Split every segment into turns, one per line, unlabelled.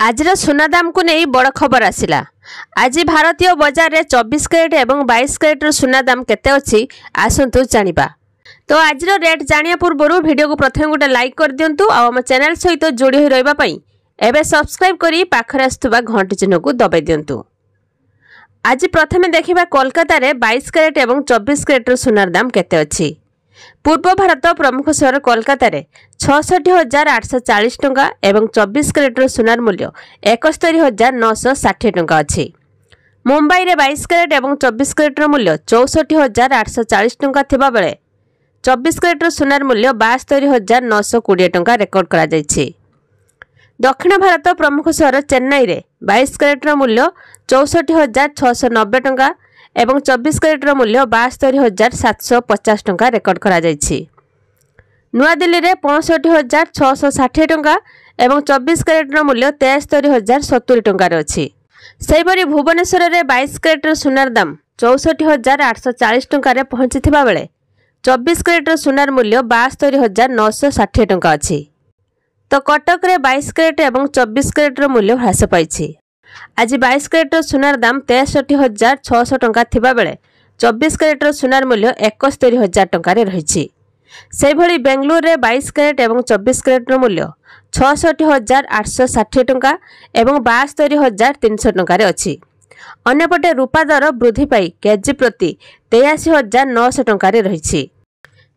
आजर सुना दाम को नहीं बड़ खबर आसिला। आज भारतीय बजार में 24 कैरेट और 22 कैरेट सुना दाम केते अछि आसंतु जानिबा। तो आज रेट जानिया पूर्व वीडियो को प्रथम गोटे लाइक कर दिंतु और आम चैनल सहित जोड़ी हो रहिबा पई एबे सब्सक्राइब करी पाखरे आसुवा घंटी चिन्ह को दबाई दिंतु। आज प्रथमे देखिबा कोलकाता रे 22 कैरेट और 24 कैरेट सुनार दाम केते अछि। पूर्व भारत प्रमुख सहर कोलकाता रे 66,840 टंका एवं 24 कैरेट सुनार मूल्य 71,960 टंका अछि। मुंबई रे 22 कैरेट एवं 24 कैरेट मूल्य 64,840 टंका थिबा बेले 24 कैरेट सुनार मूल्य 72,920 टंका रेकर्ड करा जायछि। दक्षिण भारत प्रमुख सहर चेन्नई रे 22 कैरेट मूल्य 64,690 टंका एवं 24 कैरेट मूल्य 72,750 टंका रेकर्ड करा जायछि। नुआ दिल्ली रे 65,660 टंका एवं 24 कैरेट मूल्य 73,070 टंका रे अछि। सेहिपरि भुवनेश्वर रे 22 कैरेट सुनार दाम 64,840 टंका रे पहुंचीथिबा बेले 24 कैरेट सुनार मूल्य 72,960 टंका अछि। तो कटक रे 22 कैरेट एवं 24 कैरेट मूल्य ह्रास पाइछि। आज 22 कैरेट सुनार दाम 63,600 टंका थिबा बेले 24 कैरेट सुनार मूल्य 71,000 टंका रे रहिछि। सेहिभଳି बेंगलुरु रे 22 कैरेट एवं 24 कैरेट मूल्य 66,860 टंका एवं 72,300 टंका रे अछि। अन्यपटे रूपा दर वृद्धि पाई केजी प्रति 83,900 टंका रे रहिछि।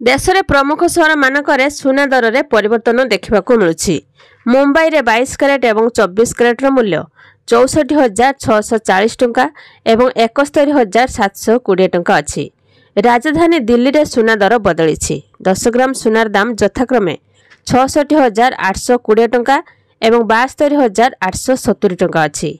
देश रे प्रमुख सहर मानकरे सुना दर रे परिवर्तन देखिबाकू मिलुछि। मुंबई रे 22 कैरेट एवं 24 कैरेट मूल्य 64,640 टंका एवं 71,720 टंका अछि। राजधानी दिल्ली रे सुना दर बदलिछि। 10 ग्राम सुनार दाम यथाक्रमे 66,820 टंका एवं 72,870 टंका अछि।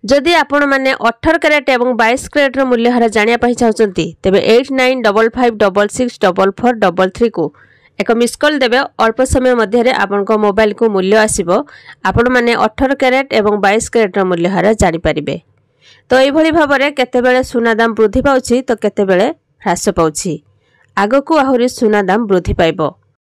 जदि आपण माने 18 कैरेट एवं 22 कैरेट मूल्य हार जानिया पई चाहउचंती तेबे 8955664433 को एक मिस कॉल देबे। अल्प समय मध्य रे आपन को मोबाइल को मूल्य आसीबो। आपण माने 18 कैरेट एवं 22 कैरेट मूल्य हार जानि परिबे। तो एई भली भाबरे केते बेले सुना दाम वृद्धि पाउछि तो केते बेले ह्रास पाउछि। आगो को आहुरी सुना दाम वृद्धि पाइबो।